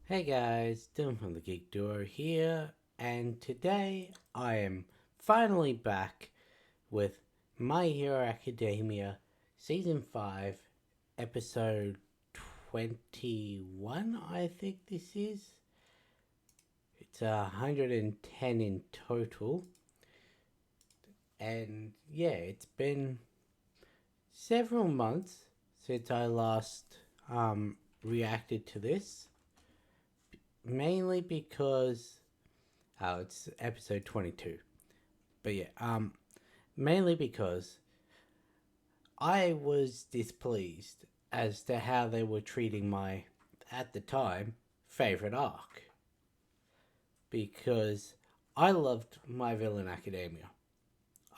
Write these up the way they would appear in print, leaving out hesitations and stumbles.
Hey guys, Dylan from the Geek Duo here, and today I am finally back with My Hero Academia Season 5, Episode 21, I think this is. It's 110 in total, and yeah, it's been several months since I last reacted to this, mainly because it's episode 22. But yeah, mainly because I was displeased as to how they were treating my, at the time, favorite arc. Because I loved My Villain Academia.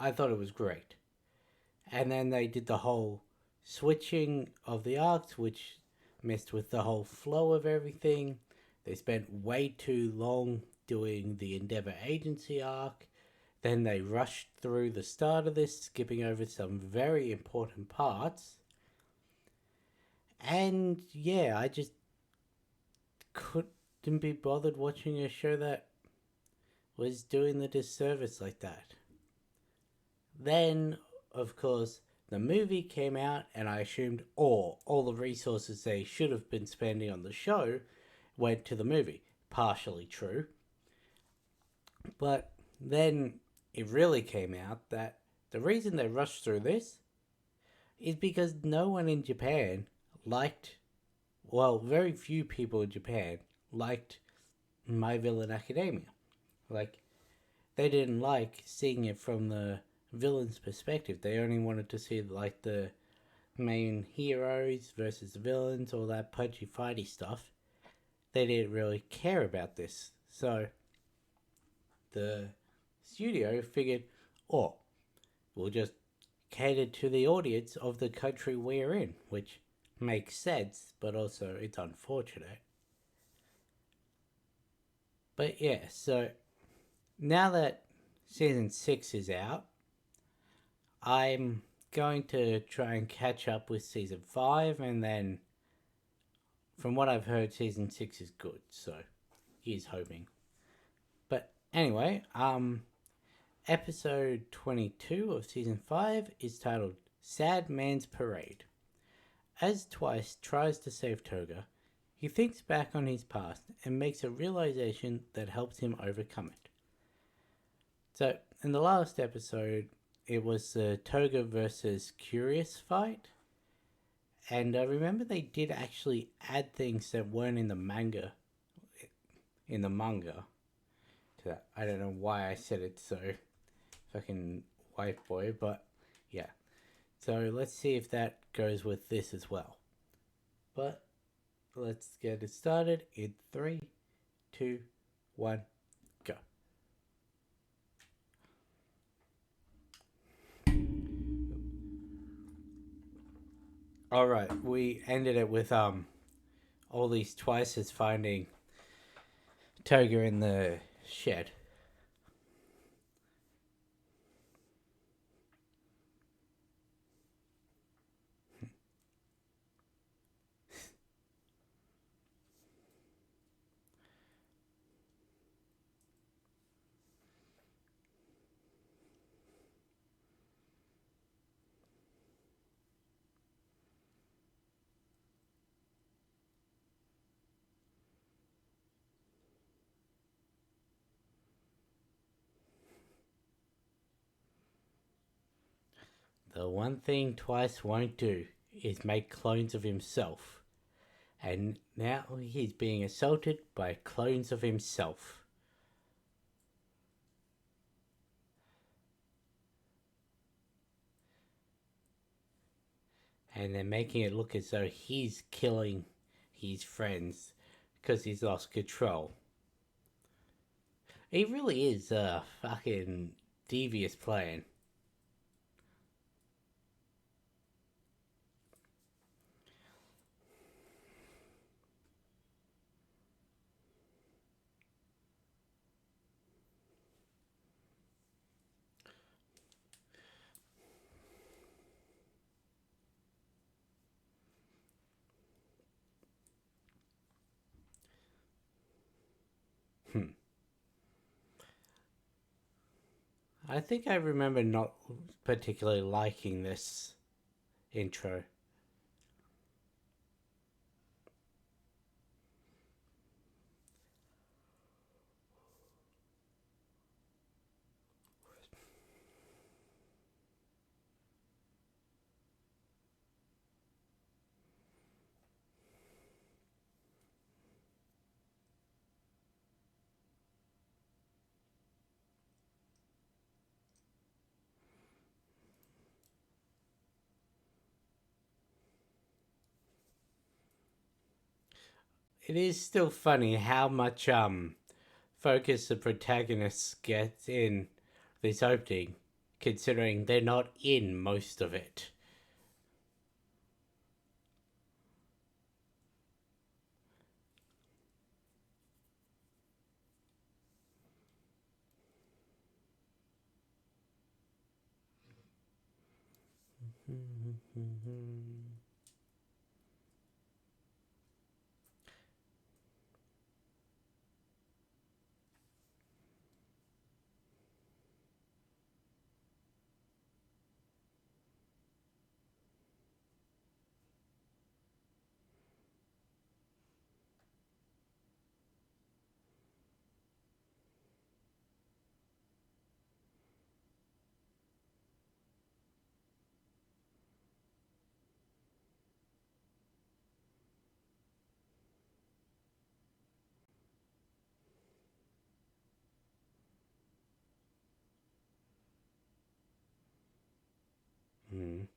I thought it was great. And then they did the whole switching of the arcs, which messed with the whole flow of everything. They spent way too long doing the Endeavor Agency arc. Then they rushed through the start of this, skipping over some very important parts. And yeah, I just couldn't be bothered watching a show that was doing the disservice like that. Then, of course, the movie came out, and I assumed all the resources they should have been spending on the show went to the movie. Partially true. But then it really came out that the reason they rushed through this is because no one in Japan liked, well, very few people in Japan liked My Villain Academia. Like, they didn't like seeing it from the villain's perspective. They only wanted to see, like, the main heroes versus the villains, all that punchy fighty stuff. They didn't really care about this. So, the studio figured, oh, we'll just cater to the audience of the country we're in, which makes sense, but also it's unfortunate. But yeah, so now that season 6 is out, I'm going to try and catch up with season 5, and then from what I've heard, season 6 is good, so here's hoping. But anyway, episode 22 of season 5 is titled Sad Man's Parade. As Twice tries to save Toga, he thinks back on his past and makes a realization that helps him overcome it. So, in the last episode, it was the Toga versus Curious fight. And I remember they did actually add things that weren't in the manga to that. I don't know why I said it so fucking white boy, but yeah. So let's see if that goes with this as well. But let's get it started in 3, 2, 1, go. Alright, we ended it with all these twices finding Toga in the shed. The one thing Twice won't do is make clones of himself. And now he's being assaulted by clones of himself. And they're making it look as though he's killing his friends because he's lost control. He really is a fucking devious plan. I think I remember not particularly liking this intro. It is still funny how much focus the protagonists get in this opening, considering they're not in most of it. Mm.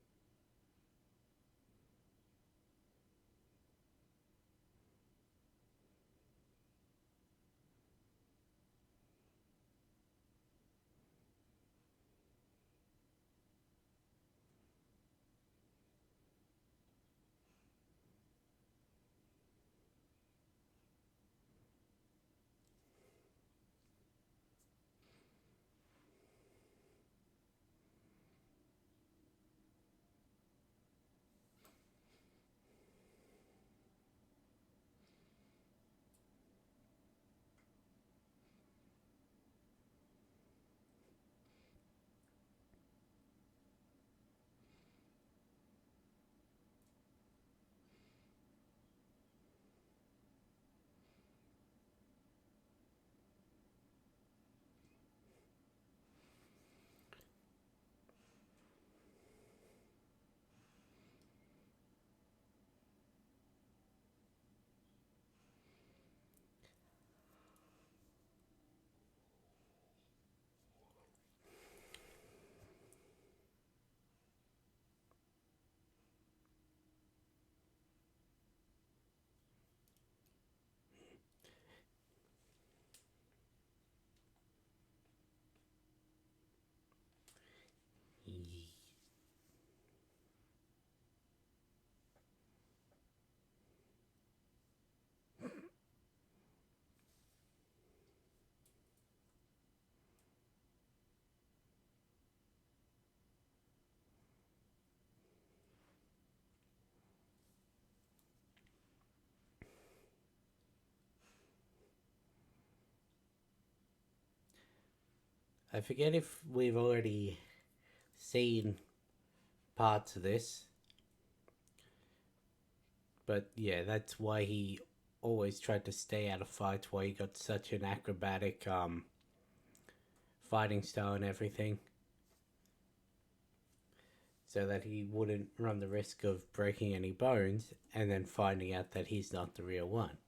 I forget if we've already seen parts of this, but yeah, that's why he always tried to stay out of fights, why he got such an acrobatic fighting style and everything, so that he wouldn't run the risk of breaking any bones and then finding out that he's not the real one.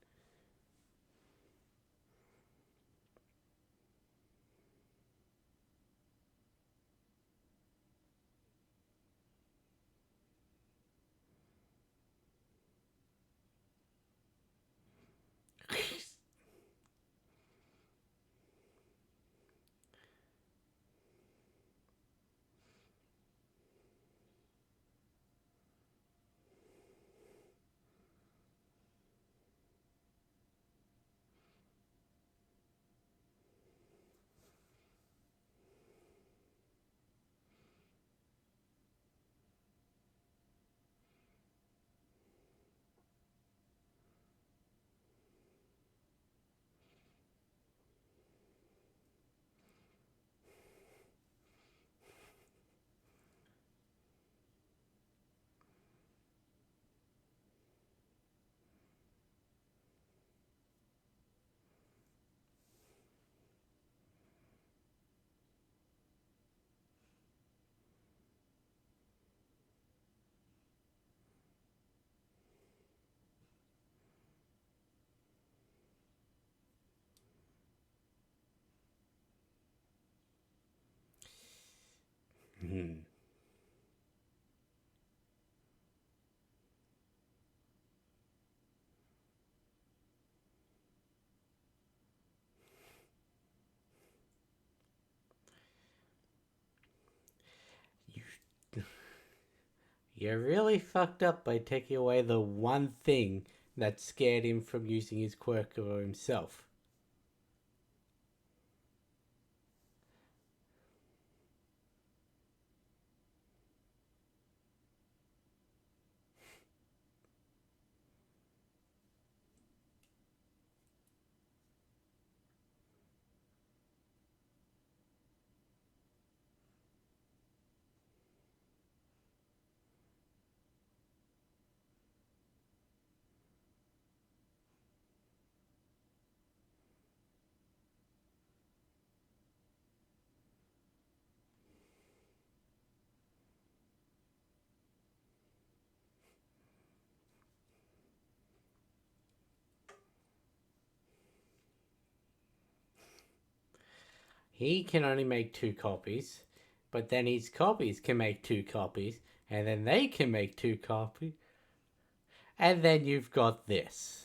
Hmm. You, you're really fucked up by taking away the one thing that scared him from using his quirk for himself. He can only make two copies, but then his copies can make two copies, and then they can make two copies, and then you've got this.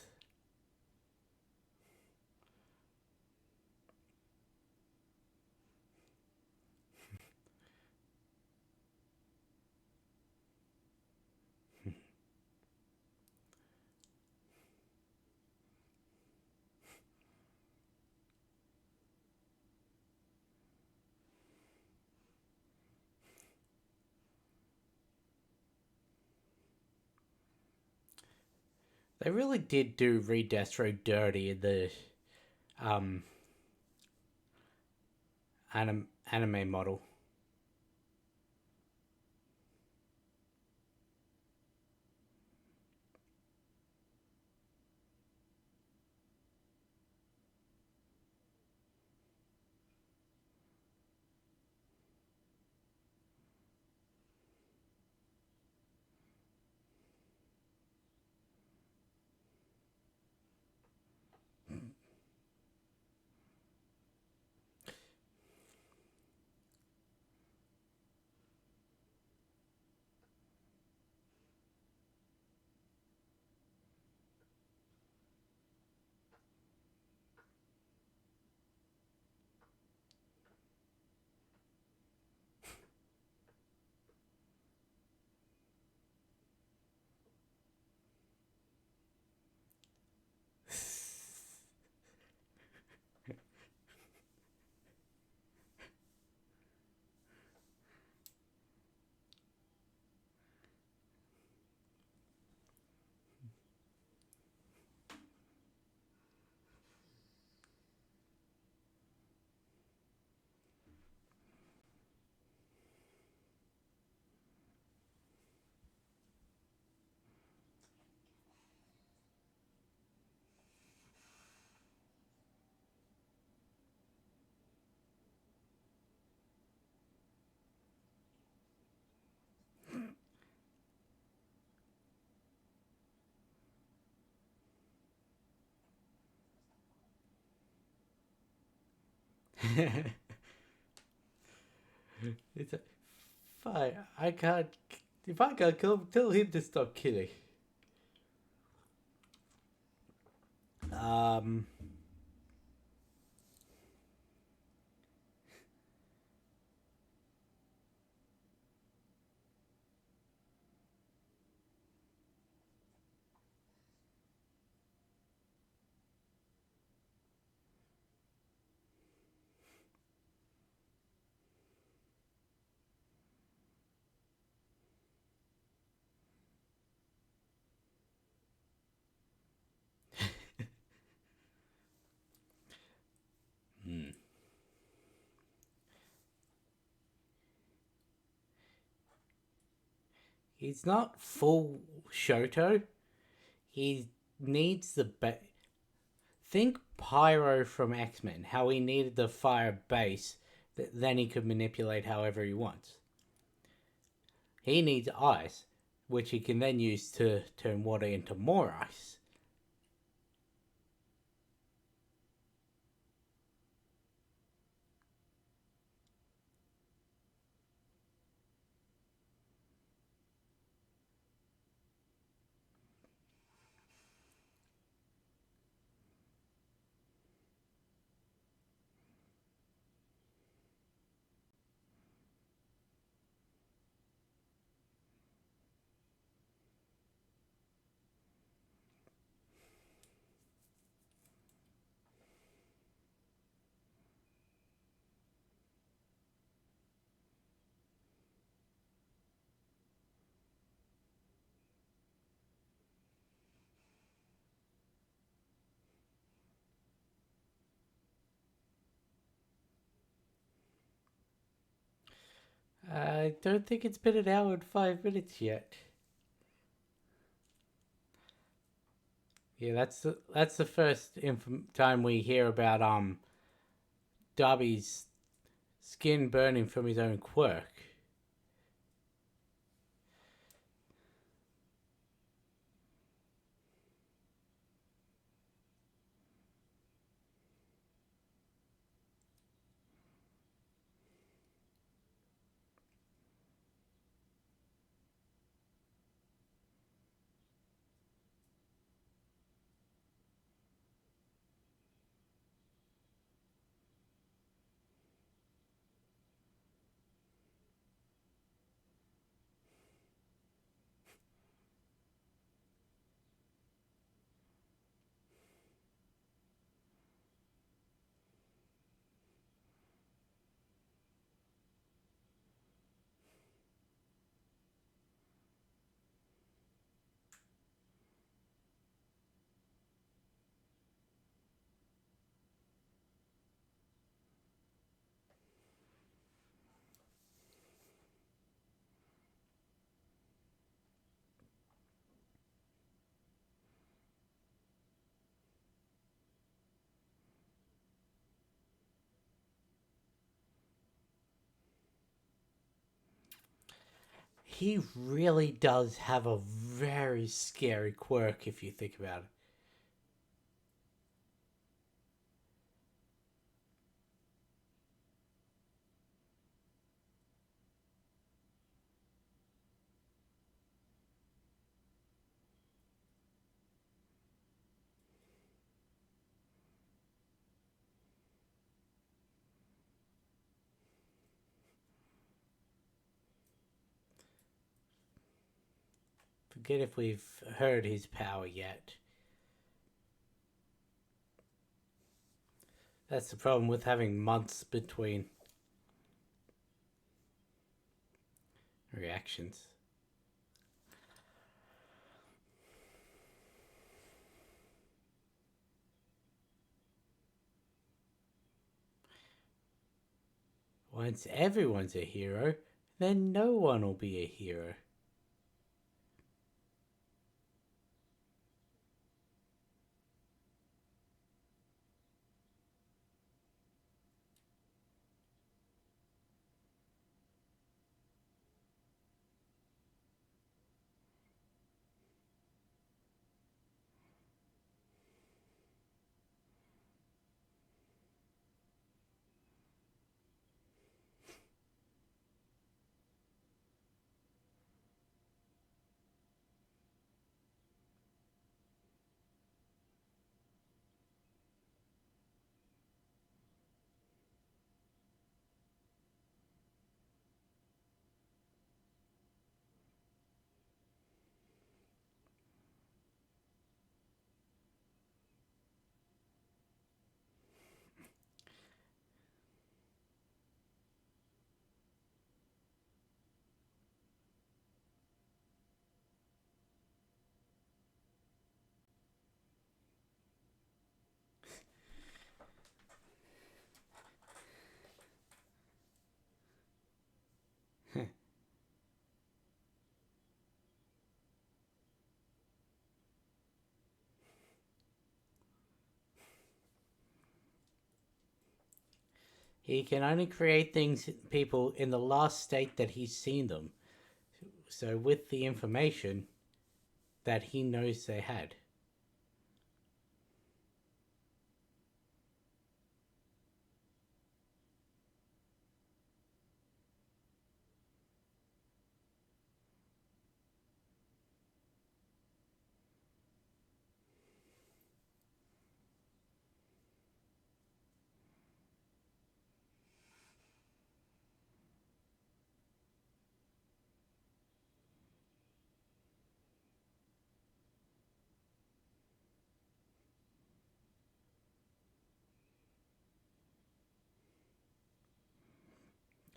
They really did do Redestro dirty in the um anime model. It's a, fine. I can't. If I can't kill him, tell him to stop killing. Um. Hmm. He's not full Shoto. He needs the think Pyro from X-Men. How he needed the fire base that then he could manipulate however he wants. He needs ice, which he can then use to turn water into more ice. I don't think it's been an hour and 5 minutes yet. Yeah, that's the first time we hear about Darby's skin burning from his own quirk. He really does have a very scary quirk if you think about it. Forget if we've heard his power yet. That's the problem with having months between reactions. Once everyone's a hero, then no one will be a hero. He can only create people in the last state that he's seen them. So, with the information that he knows they had.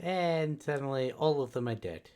And suddenly, all of them are dead.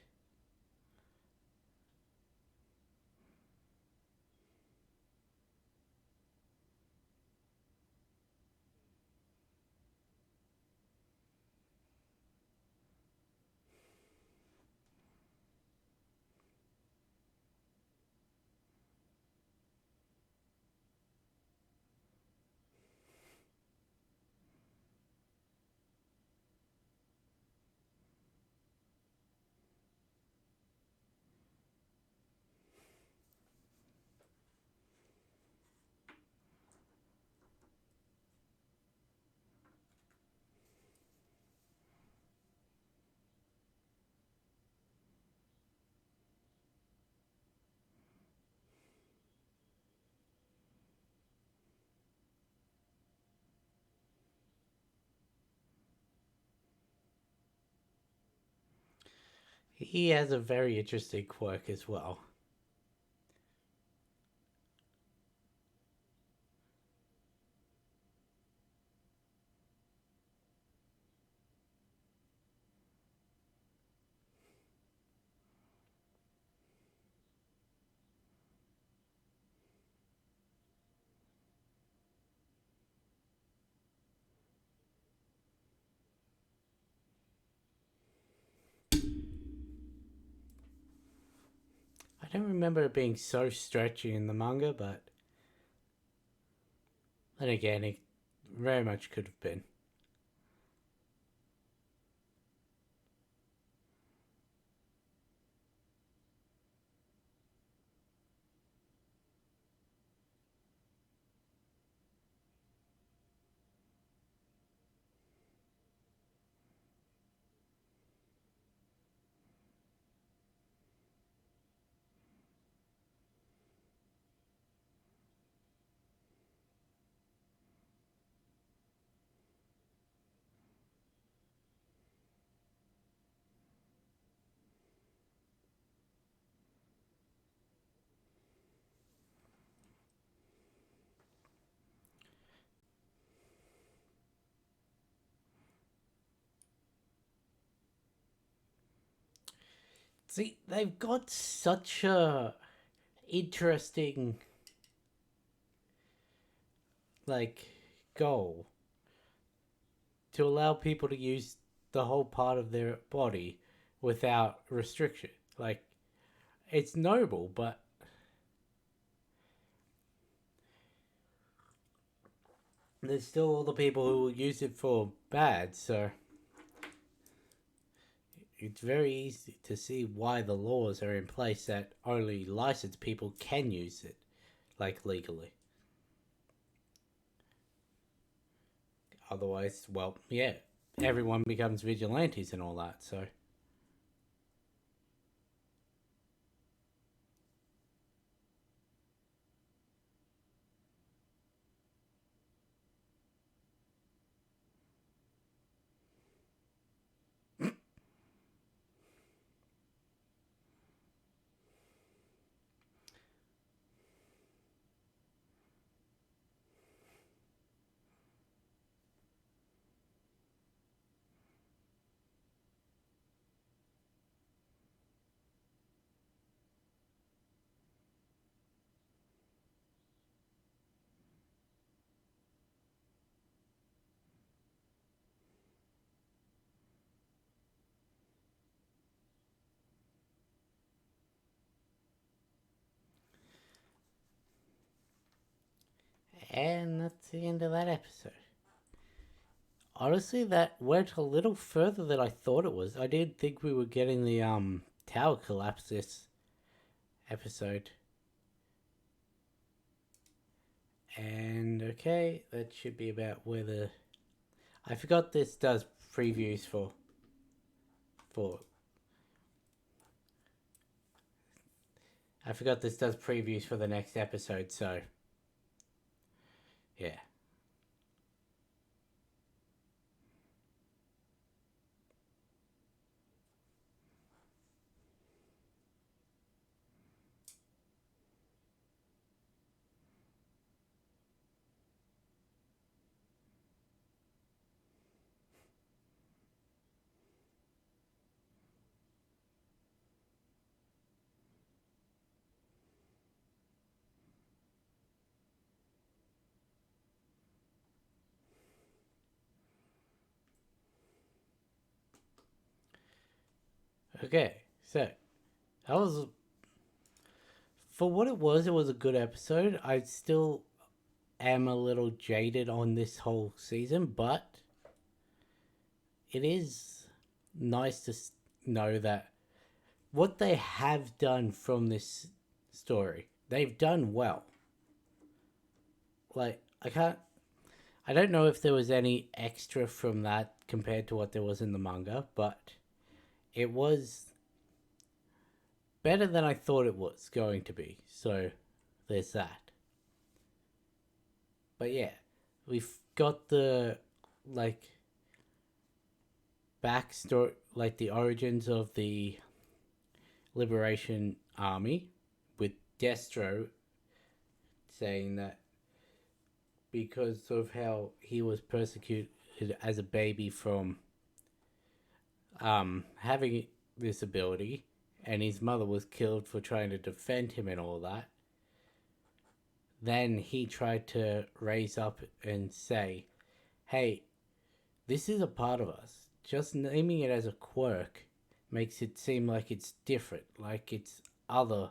He has a very interesting quirk as well. I don't remember it being so stretchy in the manga, but then again, it very much could have been. See, they've got such a interesting like goal to allow people to use the whole part of their body without restriction. Like, it's noble, but there's still all the people who will use it for bad, so it's very easy to see why the laws are in place that only licensed people can use it, like legally. Otherwise, well, yeah, everyone becomes vigilantes and all that, so. And that's the end of that episode. Honestly, that went a little further than I thought it was. I didn't think we were getting the tower collapse this episode. And okay, that should be about where the I forgot this does previews for I forgot this does previews for the next episode, so yeah. Okay, so that was for what it was a good episode. I still am a little jaded on this whole season, but it is nice to know that what they have done from this story, they've done well. Like, I don't know if there was any extra from that compared to what there was in the manga, but it was better than I thought it was going to be. So there's that. But yeah, we've got the like backstory, like the origins of the Liberation Army, with Destro saying that because of how he was persecuted as a baby from having this ability, and his mother was killed for trying to defend him and all that, then he tried to raise up and say, hey, this is a part of us. Just naming it as a quirk makes it seem like it's different, like it's other,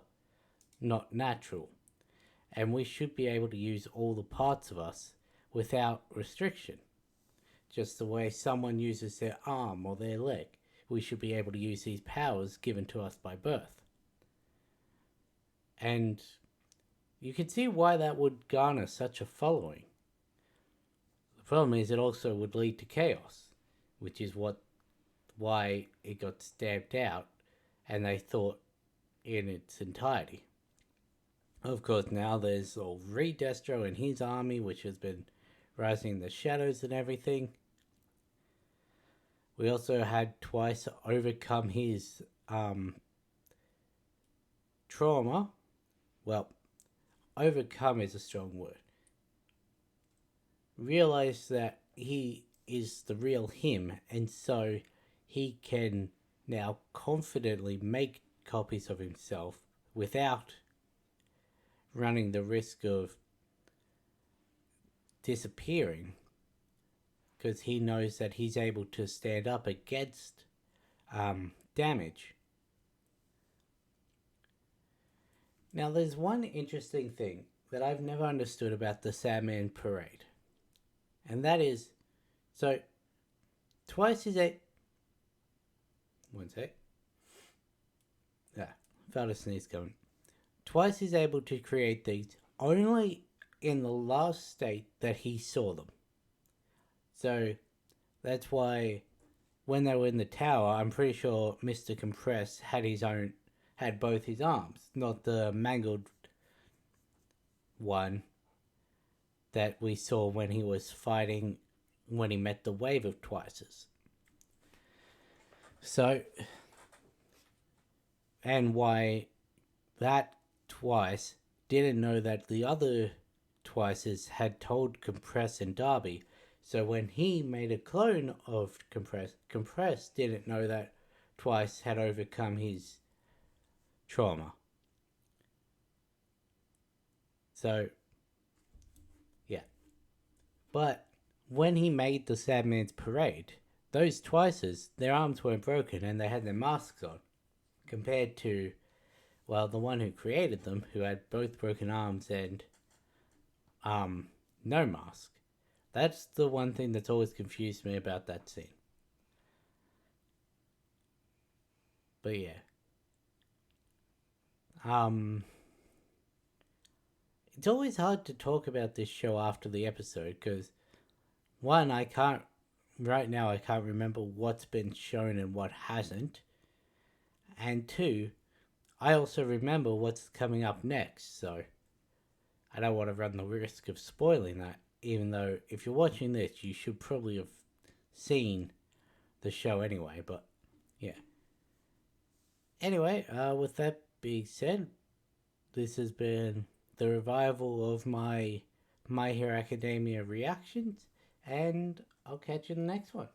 not natural. And we should be able to use all the parts of us without restriction. Just the way someone uses their arm or their leg, we should be able to use these powers given to us by birth. And you can see why that would garner such a following. The problem is it also would lead to chaos, which is why it got stamped out and they thought in its entirety. Of course, now there's all Destro and his army, which has been rising in the shadows and everything. We also had Twice overcome his trauma. Well, overcome is a strong word. Realize that he is the real him, and so he can now confidently make copies of himself without running the risk of disappearing, because he knows that he's able to stand up against damage. Now, there's one interesting thing that I've never understood about the Sandman Parade, and that is, so Twice is a... One sec. Felt a sneeze going. Twice is able to create these only in the last state that he saw them. So that's why when they were in the tower, I'm pretty sure Mr. Compress had both his arms, not the mangled one that we saw when he was fighting, when he met the wave of Twices. So, and why that Twice didn't know that the other Twices had told Compress and Darby. So when he made a clone of Compress didn't know that Twice had overcome his trauma. So, yeah. But when he made the Sandman's Parade, those Twices, their arms weren't broken and they had their masks on. Compared to, well, the one who created them, who had both broken arms and no mask. That's the one thing that's always confused me about that scene. But yeah. It's always hard to talk about this show after the episode because, one, right now I can't remember what's been shown and what hasn't. And two, I also remember what's coming up next, so I don't want to run the risk of spoiling that, even though if you're watching this, you should probably have seen the show anyway, but yeah. Anyway, with that being said, this has been the revival of my My Hero Academia reactions, and I'll catch you in the next one.